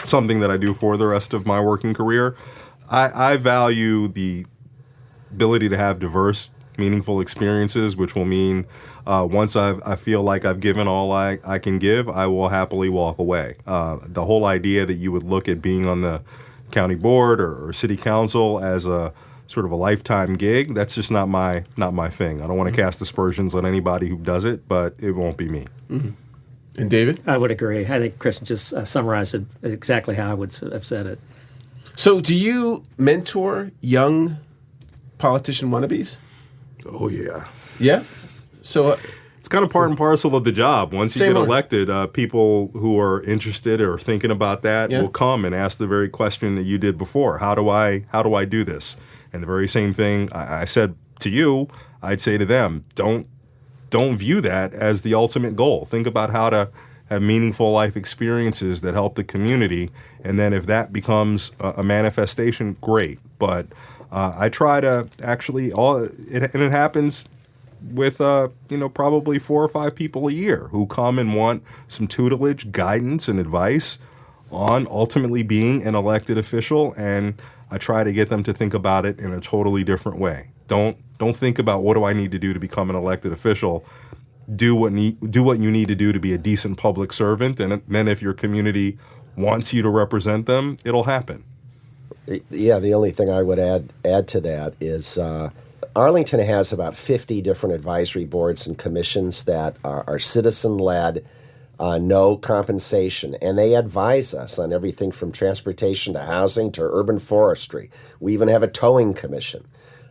[SPEAKER 2] something that I do for the rest of my working career. I value the ability to have diverse, meaningful experiences, which will mean once I feel like I've given all I can give, I will happily walk away. The whole idea that you would look at being on the county board or city council as a sort of a lifetime gig, that's just not my thing. I don't want to cast aspersions on anybody who does it, but it won't be me.
[SPEAKER 1] Mm-hmm. And David?
[SPEAKER 4] I would agree. I think Christian just summarized it exactly how I would have said it.
[SPEAKER 1] So do you mentor young politician wannabes?
[SPEAKER 2] Oh, yeah.
[SPEAKER 1] Yeah? So
[SPEAKER 2] It's kind of part and parcel of the job. Once you
[SPEAKER 1] Same
[SPEAKER 2] get
[SPEAKER 1] here.
[SPEAKER 2] elected, people who are interested or thinking about that
[SPEAKER 1] Yeah.
[SPEAKER 2] will come and ask the very question that you did before. How do I do this? And the very same thing I said to you, I'd say to them, don't view that as the ultimate goal. Think about how to have meaningful life experiences that help the community. And then if that becomes a manifestation, great. But I try to actually, and it happens with probably 4 or 5 people a year who come and want some tutelage, guidance, and advice on ultimately being an elected official, and I try to get them to think about it in a totally different way. Don't think about what do I need to do to become an elected official. Do what you need to do to be a decent public servant, and then if your community wants you to represent them, it'll happen.
[SPEAKER 3] Yeah, the only thing I would add to that is Arlington has about 50 different advisory boards and commissions that are citizen-led, no compensation, and they advise us on everything from transportation to housing to urban forestry. We even have a towing commission.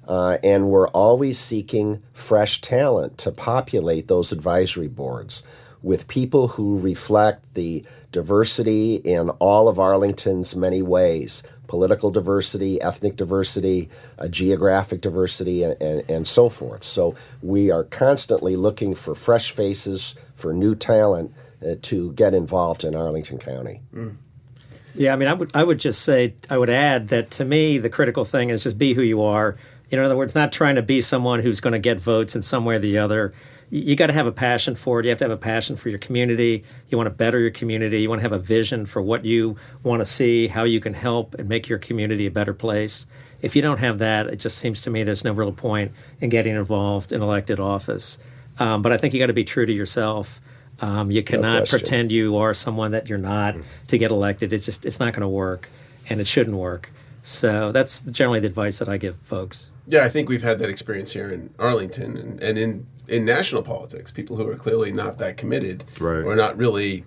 [SPEAKER 3] And we're always seeking fresh talent to populate those advisory boards with people who reflect the diversity in all of Arlington's many ways: political diversity, ethnic diversity, geographic diversity, and so forth. So we are constantly looking for fresh faces, for new talent to get involved in Arlington County.
[SPEAKER 4] Yeah, I mean, I would just say, I would add that to me, the critical thing is just be who you are. In other words, not trying to be someone who's going to get votes in some way or the other. you got to have a passion for it. You have to have a passion for your community. You want to better your community. You want to have a vision for what you want to see, how you can help and make your community a better place. If you don't have that, it just seems to me there's no real point in getting involved in elected office. But I think you got to be true to yourself. You cannot pretend you are someone that you're not to get elected. It's not going to work, and it shouldn't work. So that's generally the advice that I give folks.
[SPEAKER 1] Yeah, I think we've had that experience here in Arlington and in national politics. People who are clearly not that committed or not really,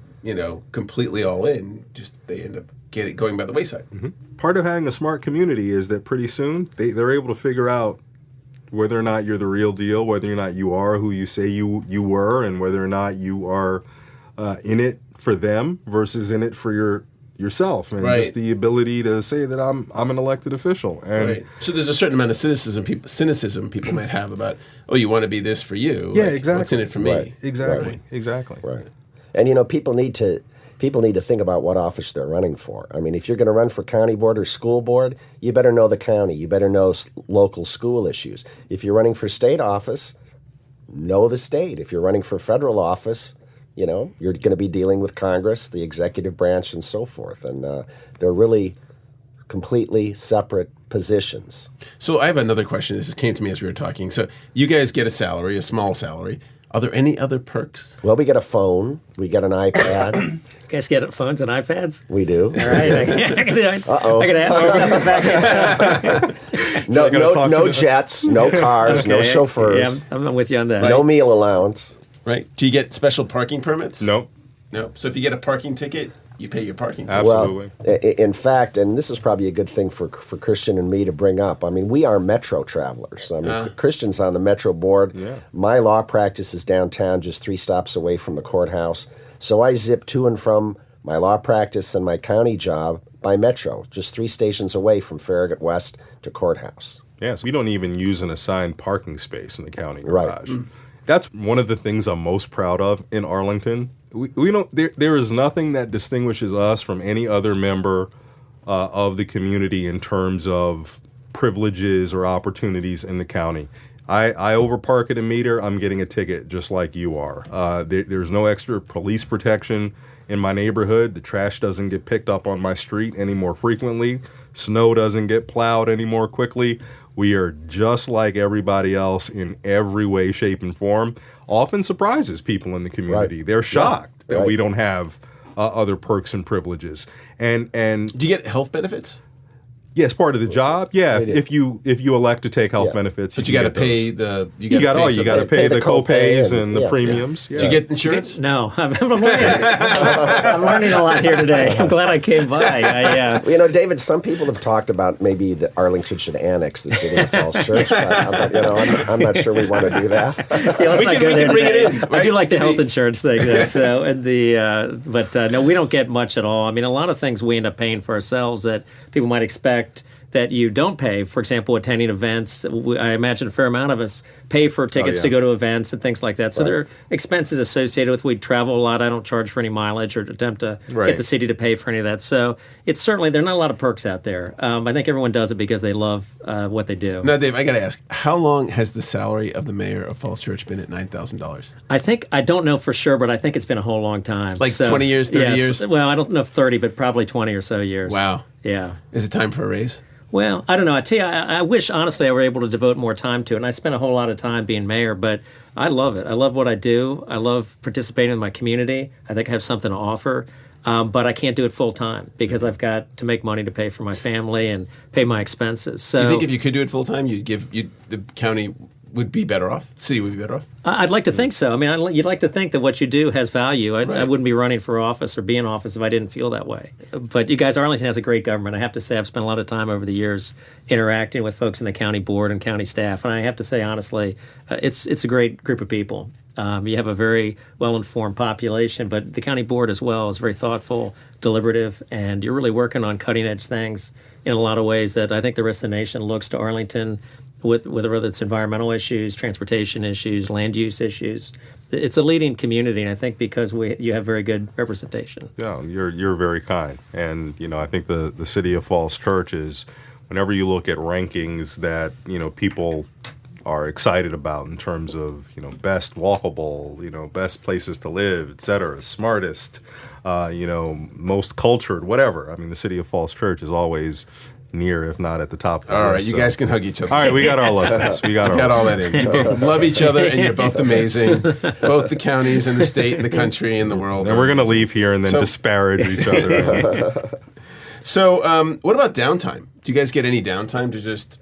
[SPEAKER 1] completely all in, just they end up going by the wayside.
[SPEAKER 2] Mm-hmm. Part of having a smart community is that pretty soon they're able to figure out whether or not you're the real deal, whether or not you are who you say you were, and whether or not you are in it for them versus in it for yourself, and just the ability to say that I'm an elected official. And
[SPEAKER 1] so there's a certain amount of cynicism people might have about, you want to be this for you.
[SPEAKER 2] Yeah, exactly.
[SPEAKER 1] What's in it for me?
[SPEAKER 2] Right. Exactly.
[SPEAKER 3] Right. And people need to think about what office they're running for. I mean, if you're going to run for county board or school board, you better know the county. You better know local school issues. If you're running for state office, know the state. If you're running for federal office, you're going to be dealing with Congress, the executive branch, and so forth. And they're really completely separate positions.
[SPEAKER 1] So I have another question. This came to me as we were talking. So you guys get a small salary. Are there any other perks?
[SPEAKER 3] Well, we get a phone. We get an iPad.
[SPEAKER 4] You guys get phones and iPads?
[SPEAKER 3] We do.
[SPEAKER 4] All right. I can ask for something back.
[SPEAKER 3] No jets, no cars, no chauffeurs.
[SPEAKER 4] Yeah, I'm with you on that.
[SPEAKER 3] No meal allowance.
[SPEAKER 1] Right. Do you get special parking permits?
[SPEAKER 2] Nope.
[SPEAKER 1] No. So if you get a parking ticket, you pay your parking ticket.
[SPEAKER 2] Absolutely.
[SPEAKER 3] Well, in fact, and this is probably a good thing for Christian and me to bring up, I mean, we are metro travelers. I mean, Christian's on the metro board. Yeah. My law practice is downtown, just 3 stops away from the courthouse. So I zip to and from my law practice and my county job by metro, just 3 stations away from Farragut West to courthouse.
[SPEAKER 2] Yes, we don't even use an assigned parking space in the county garage.
[SPEAKER 3] Right.
[SPEAKER 2] That's one of the things I'm most proud of in Arlington. We don't. There is nothing that distinguishes us from any other member of the community in terms of privileges or opportunities in the county. I overpark at a meter, I'm getting a ticket just like you are. There's no extra police protection in my neighborhood. The trash doesn't get picked up on my street any more frequently. Snow doesn't get plowed any more quickly. We are just like everybody else in every way, shape, and form. Often surprises people in the community.
[SPEAKER 3] Right.
[SPEAKER 2] They're shocked that we don't have other perks and privileges. And
[SPEAKER 1] do you get health benefits?
[SPEAKER 2] Yes, part of the job. Yeah, if you elect to take health benefits,
[SPEAKER 1] but you got to pay the you got
[SPEAKER 2] to pay the co-pays and the premiums.
[SPEAKER 1] Yeah. Do you get insurance?
[SPEAKER 4] No, I'm learning a lot here today. I'm glad I came by.
[SPEAKER 3] David, some people have talked about maybe that Arlington should annex the city of Falls Church, but I'm not sure we want to do that.
[SPEAKER 1] We can bring it in. Right?
[SPEAKER 4] I do like the health insurance thing, though. So, no, we don't get much at all. I mean, a lot of things we end up paying for ourselves that people might expect that you don't pay. For example, attending events. I imagine a fair amount of us pay for tickets to go to events and things like that. So there are expenses associated with. We travel a lot. I don't charge for any mileage or attempt to get the city to pay for any of that. So it's certainly, there are not a lot of perks out there. I think everyone does it because they love what they do.
[SPEAKER 1] Now, Dave, I got to ask, how long has the salary of the mayor of Falls Church been at $9,000?
[SPEAKER 4] I don't know for sure, but I think it's been a whole long time.
[SPEAKER 1] Like 20 years, 30 years?
[SPEAKER 4] Well, I don't know if 30, but probably 20 or so years.
[SPEAKER 1] Wow.
[SPEAKER 4] Yeah.
[SPEAKER 1] Is it time for a raise?
[SPEAKER 4] Well, I don't know. I tell you, I wish, honestly, I were able to devote more time to it. And I spent a whole lot of time being mayor, but I love it. I love what I do. I love participating in my community. I think I have something to offer. But I can't do it full time because I've got to make money to pay for my family and pay my expenses. So,
[SPEAKER 1] do you think if you could do it full time, the county would be better off? The city would be better off?
[SPEAKER 4] I'd like to think so. I mean, you'd like to think that what you do has value. I wouldn't be running for office or be in office if I didn't feel that way. But you guys, Arlington has a great government. I have to say I've spent a lot of time over the years interacting with folks in the county board and county staff. And I have to say, honestly, it's a great group of people. You have a very well-informed population, but the county board as well is very thoughtful, deliberative, and you're really working on cutting-edge things in a lot of ways that I think the rest of the nation looks to Arlington with whether it's environmental issues, transportation issues, land use issues. It's a leading community, and I think because you have very good representation.
[SPEAKER 2] Yeah, you're very kind. And, I think the city of Falls Church is, whenever you look at rankings that, people are excited about in terms of, best walkable, best places to live, et cetera, smartest, most cultured, whatever. I mean, the city of Falls Church is always near, if not at the top of the
[SPEAKER 1] All right,
[SPEAKER 2] list,
[SPEAKER 1] you
[SPEAKER 2] so.
[SPEAKER 1] guys can hug each other.
[SPEAKER 2] All right, we got our love fest. We got
[SPEAKER 1] Got all that in. You both love each other, and you're both amazing. Both the counties and the state and the country and the world.
[SPEAKER 2] And we're going to leave here and then disparage each other.
[SPEAKER 1] So, what about downtime? Do you guys get any downtime to just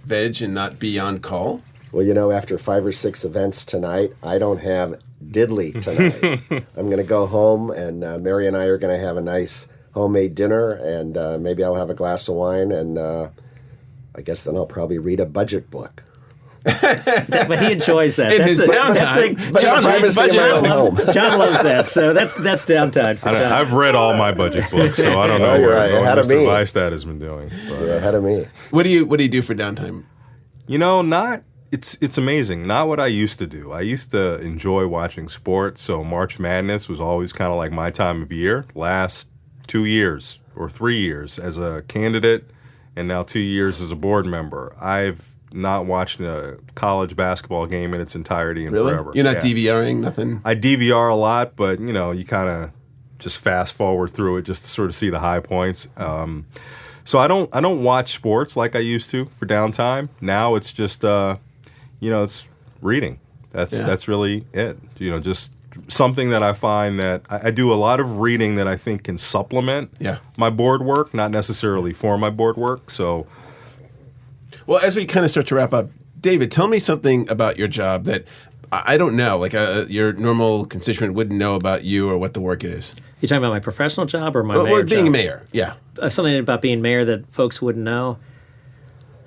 [SPEAKER 1] veg and not be on call?
[SPEAKER 3] Well, after 5 or 6 events tonight, I don't have diddly tonight. I'm going to go home, and Mary and I are going to have a nice homemade dinner, and maybe I'll have a glass of wine, and I guess then I'll probably read a budget book.
[SPEAKER 4] But he enjoys that.
[SPEAKER 1] It is downtime.
[SPEAKER 4] John loves that. So that's downtime for John.
[SPEAKER 2] I've read all my budget books, so I don't know
[SPEAKER 3] You're
[SPEAKER 2] what
[SPEAKER 3] right, ahead of
[SPEAKER 2] Mr.
[SPEAKER 3] me.
[SPEAKER 2] Vihstadt has been doing. But,
[SPEAKER 3] You're ahead of me.
[SPEAKER 1] What do you do for downtime?
[SPEAKER 2] It's amazing. Not what I used to do. I used to enjoy watching sports, so March Madness was always kind of like my time of year. Last 2 years or 3 years as a candidate, and now 2 years as a board member, I've not watched a college basketball game in its entirety in forever.
[SPEAKER 1] You're not DVRing nothing?
[SPEAKER 2] I DVR a lot, but you kind of just fast forward through it just to sort of see the high points. So I don't watch sports like I used to for downtime. Now it's just it's reading. That's really it. Just something that I find that I do a lot of reading that I think can supplement my board work, not necessarily for my board work. So,
[SPEAKER 1] well, as we kind of start to wrap up, David, tell me something about your job that I don't know, like your normal constituent wouldn't know about you or what the work is.
[SPEAKER 4] You talking about my professional job or my mayor
[SPEAKER 1] Or being
[SPEAKER 4] job?
[SPEAKER 1] mayor, yeah.
[SPEAKER 4] Something about being mayor that folks wouldn't know.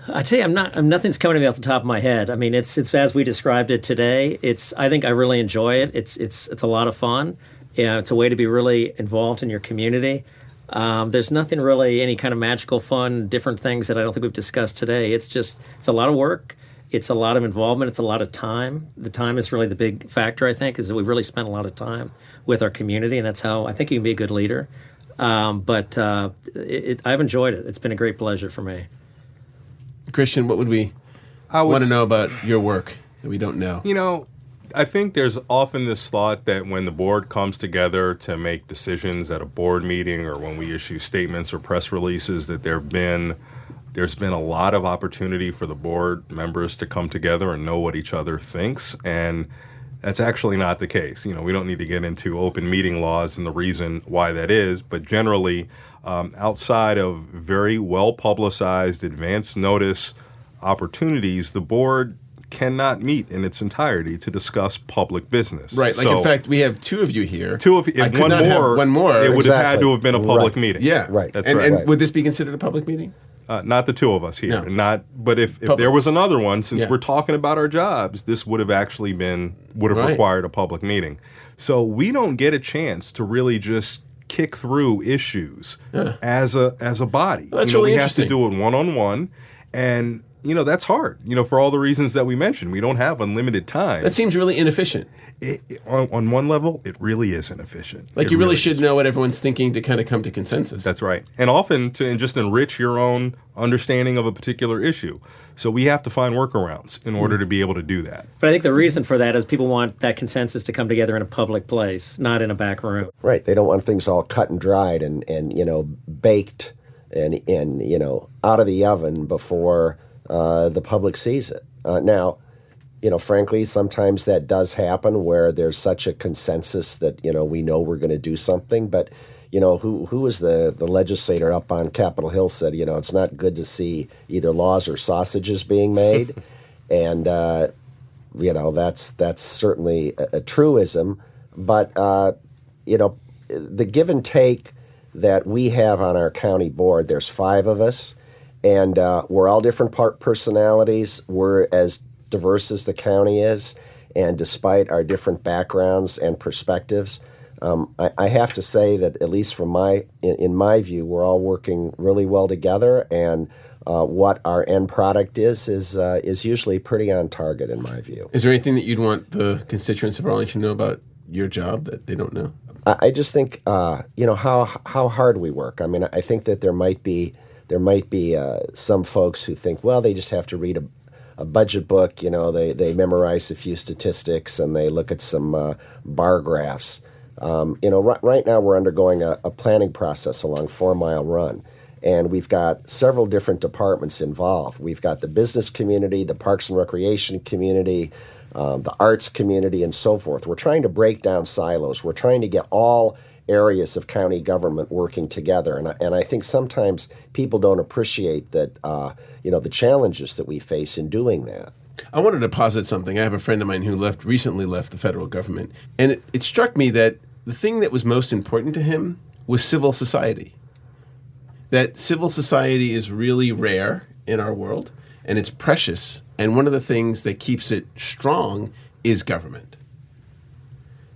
[SPEAKER 4] I tell you, nothing's coming to me off the top of my head. I mean, it's as we described it today. I think I really enjoy it. It's a lot of fun. Yeah, it's a way to be really involved in your community. There's nothing really, any kind of magical fun, different things that I don't think we've discussed today. It's a lot of work. It's a lot of involvement. It's a lot of time. The time is really the big factor, I think, is that we really spent a lot of time with our community, and that's how I think you can be a good leader. But I've enjoyed it. It's been a great pleasure for me.
[SPEAKER 1] Christian, what would we want to know about your work that we don't know?
[SPEAKER 2] I think there's often this thought that when the board comes together to make decisions at a board meeting or when we issue statements or press releases, that there's been a lot of opportunity for the board members to come together and know what each other thinks, and that's actually not the case. We don't need to get into open meeting laws and the reason why that is, but generally, outside of very well-publicized advance notice opportunities, the board cannot meet in its entirety to discuss public business.
[SPEAKER 1] Right. Like, in fact, we have 2 of you here.
[SPEAKER 2] 2 of you. If one more, it would have had to have been a public meeting.
[SPEAKER 1] Yeah.
[SPEAKER 3] Right.
[SPEAKER 2] That's
[SPEAKER 1] and,
[SPEAKER 2] right.
[SPEAKER 1] And would this be considered a public meeting?
[SPEAKER 2] Not the 2 of us here.
[SPEAKER 1] No.
[SPEAKER 2] But if there was another one, since we're talking about our jobs, this would have actually required a public meeting. So we don't get a chance to really just kick through issues as a body.
[SPEAKER 1] Well, that's really
[SPEAKER 2] we
[SPEAKER 1] interesting.
[SPEAKER 2] have to do it one-on-one, and that's hard. For all the reasons that we mentioned, we don't have unlimited time.
[SPEAKER 1] That seems really inefficient.
[SPEAKER 2] On one level, it really is inefficient.
[SPEAKER 1] Like, you really should know what everyone's thinking to kind of come to consensus.
[SPEAKER 2] That's right. And often to just enrich your own understanding of a particular issue. So we have to find workarounds in order to be able to do that.
[SPEAKER 4] But I think the reason for that is people want that consensus to come together in a public place, not in a back room.
[SPEAKER 3] Right. They don't want things all cut and dried and baked and out of the oven before the public sees it. Now, frankly, sometimes that does happen where there's such a consensus that, we know we're going to do something. But, who was the legislator up on Capitol Hill said, it's not good to see either laws or sausages being made. And, that's certainly a truism. But, the give and take that we have on our county board, there's 5 of us, and we're all different personalities. We're as diverse as the county is, and despite our different backgrounds and perspectives, I have to say that at least in my view, we're all working really well together, and what our end product is usually pretty on target in my view.
[SPEAKER 1] Is there anything that you'd want the constituents of Arlington to know about your job that they don't know?
[SPEAKER 3] I just think how hard we work. I mean, I think that there might be some folks who think, well, they just have to read a budget book. They memorize a few statistics and they look at some bar graphs. Right now we're undergoing a planning process along 4 Mile Run. And we've got several different departments involved. We've got the business community, the parks and recreation community, the arts community, and so forth. We're trying to break down silos. We're trying to get all areas of county government working together. And I think sometimes people don't appreciate that, the challenges that we face in doing that.
[SPEAKER 1] I wanted to posit something. I have a friend of mine who recently left the federal government. And it struck me that the thing that was most important to him was civil society. That civil society is really rare in our world, and it's precious. And one of the things that keeps it strong is government.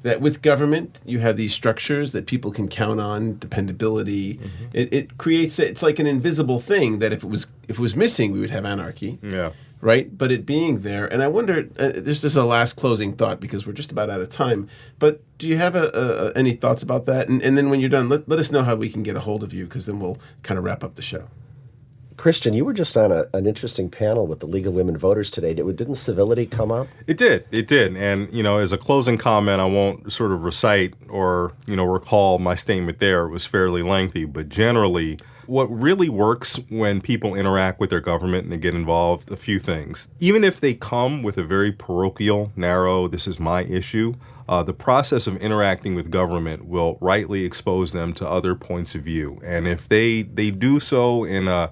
[SPEAKER 1] That with government, you have these structures that people can count on, dependability. Mm-hmm. It creates, it's like an invisible thing that if it was missing, we would have anarchy.
[SPEAKER 2] Yeah.
[SPEAKER 1] Right? But it being there, and I wonder, this is a last closing thought because we're just about out of time, but do you have any thoughts about that? And then when you're done, let us know how we can get a hold of you, because then we'll kind of wrap up the show.
[SPEAKER 3] Christian, you were just on an interesting panel with the League of Women Voters today. Didn't civility come up?
[SPEAKER 2] It did. And, as a closing comment, I won't sort of recite or, recall my statement there. It was fairly lengthy, but generally, what really works when people interact with their government and they get involved, a few things. Even if they come with a very parochial, narrow, this is my issue, the process of interacting with government will rightly expose them to other points of view. And if they do so in a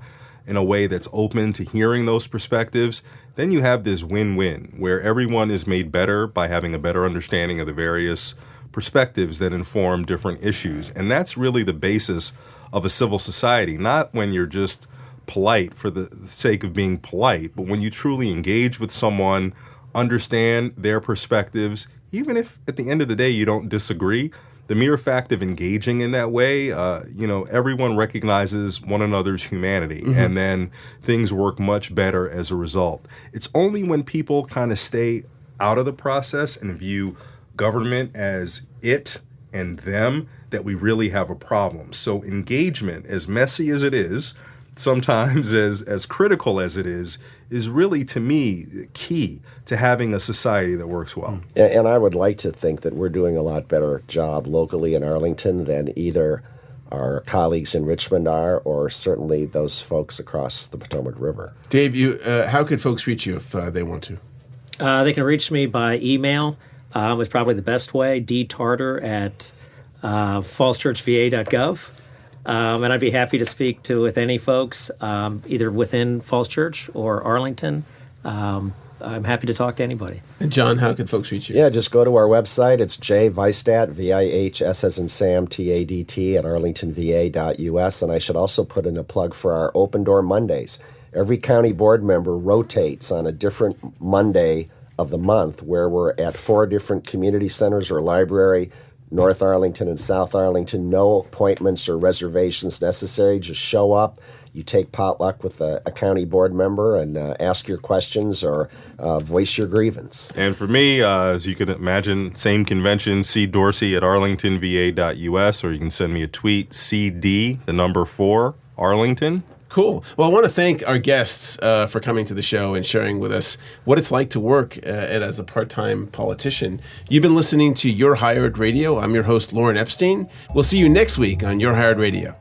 [SPEAKER 2] way that's open to hearing those perspectives, then you have this win-win where everyone is made better by having a better understanding of the various perspectives that inform different issues. And that's really the basis of a civil society, not when you're just polite for the sake of being polite, but when you truly engage with someone, understand their perspectives, even if at the end of the day you don't disagree. The mere fact of engaging in that way, everyone recognizes one another's humanity, mm-hmm. and then things work much better as a result. It's only when people kind of stay out of the process and view government as it and them that we really have a problem. So engagement, as messy as it is, sometimes as critical as it is really, to me, key to having a society that works well.
[SPEAKER 3] And I would like to think that we're doing a lot better job locally in Arlington than either our colleagues in Richmond are, or certainly those folks across the Potomac River.
[SPEAKER 1] Dave, how could folks reach you if they want to?
[SPEAKER 4] They can reach me by email. It's probably the best way, dtarter@fallschurchva.gov. And I'd be happy to speak with any folks, either within Falls Church or Arlington. I'm happy to talk to anybody.
[SPEAKER 1] And John, how can folks reach you?
[SPEAKER 3] Yeah, just go to our website. It's Vihstadt, Vihs as in Sam, TADT, at arlingtonva.us. And I should also put in a plug for our Open Door Mondays. Every county board member rotates on a different Monday of the month, where we're at 4 different community centers or library, North Arlington and South Arlington. No appointments or reservations necessary. Just show up. You take potluck with a county board member and ask your questions or voice your grievance.
[SPEAKER 2] And for me, as you can imagine, same convention, see Dorsey at arlingtonva.us, or you can send me a tweet, CD, the number 4, Arlington.
[SPEAKER 1] Cool. Well, I want to thank our guests for coming to the show and sharing with us what it's like to work as a part-time politician. You've been listening to Your Hired Radio. I'm your host, Lorne Epstein. We'll see you next week on Your Hired Radio.